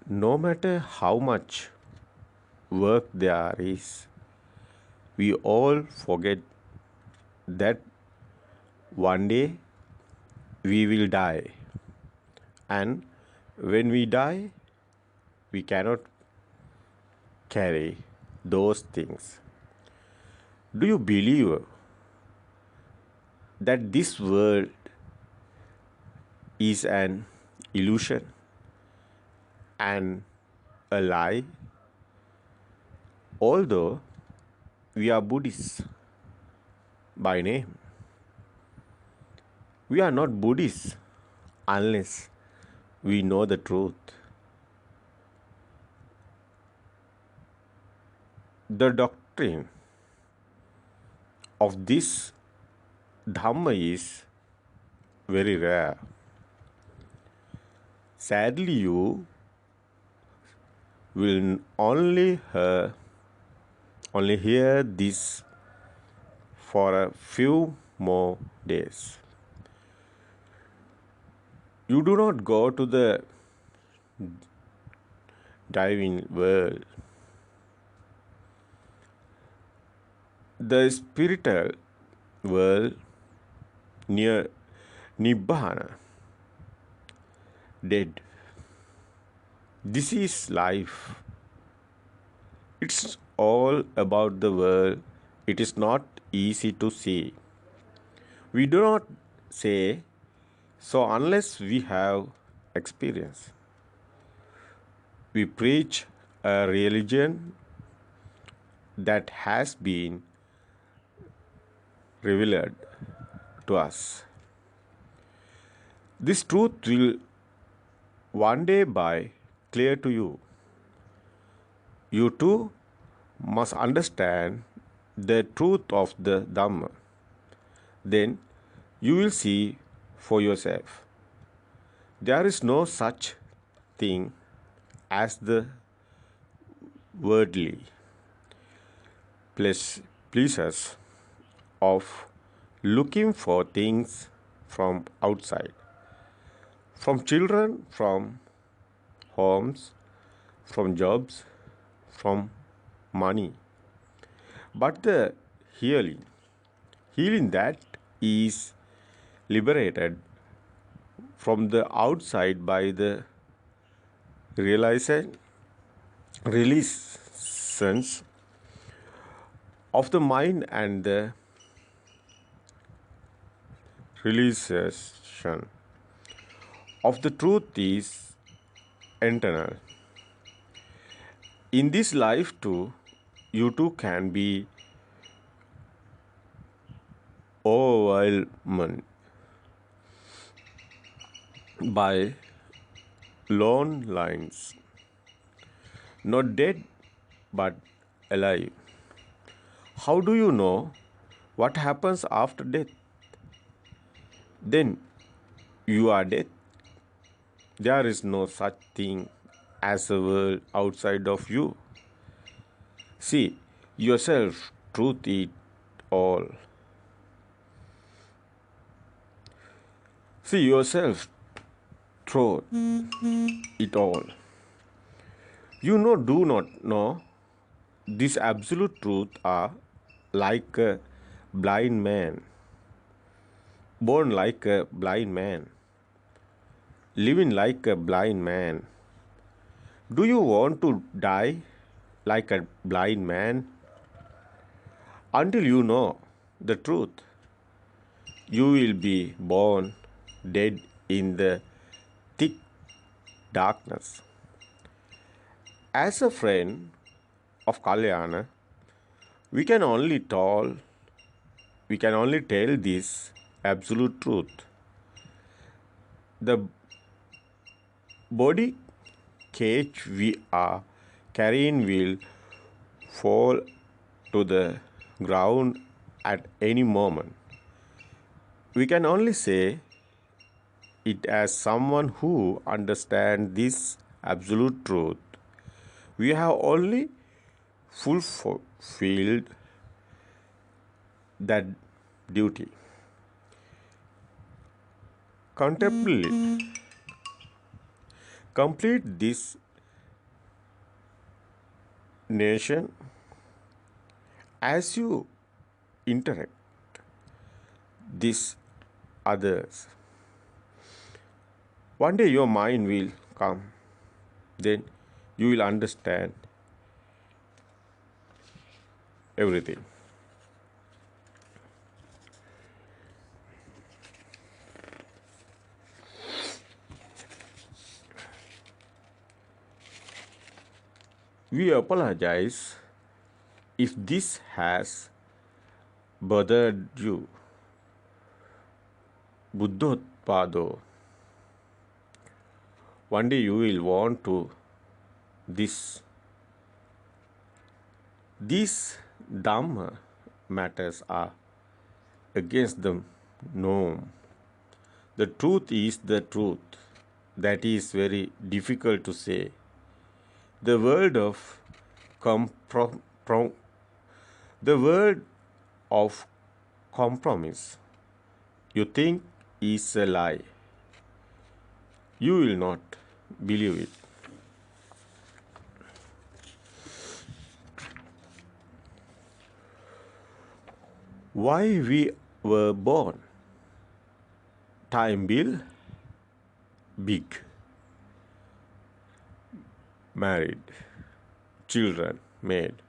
No matter how much work there is, we all forget that one day we will die. And when we die, we cannot carry those things. Do you believe that this world is an illusion and a lie? Although we are Buddhists by name, we are not Buddhists unless we know the truth. The doctrine of this Dhamma is very rare. Sadly, you will only hear this for a few more days. You do not go to the diving world. The spiritual world near Nibbana, dead. This is life. It's all about the world. It is not easy to see. We do not say so unless we have experience. We preach a religion that has been revealed to us. This truth will one day be clear to you. You too must understand the truth of the Dhamma. Then you will see for yourself. There is no such thing as the worldly pleasures of looking for things from outside, from children, from homes, from jobs, from money. But the healing that is liberated from the outside by the realization release of the mind and the realization of the truth is eternal. In this life too, you too can be overwhelmed by lone lines, not dead but alive. How do you know what happens after death? Then you are dead. There is no such thing as a world outside of you. See yourself, truth it all. See yourself, truth it all. You do not know this absolute truth are like a blind man, born like a blind man, living like a blind man. Do you want to die like a blind man? Until you know the truth, you will be born dead in the thick darkness. As a friend of Kalyana, we can only tell this absolute truth. The body cage we are carrying will fall to the ground at any moment. We can only say it as someone who understands this absolute truth. We have only fulfilled that duty. Contemplate, complete this nation, as you interact these others, one day your mind will come, then you will understand everything. We apologize if this has bothered you. Buddhotpado. One day you will want to this. These Dhamma matters are against the norm. The truth is the truth. That is very difficult to say. The word of the word of compromise you think is a lie. You will not believe it. Why we were born? Time bill, big. Married, children made.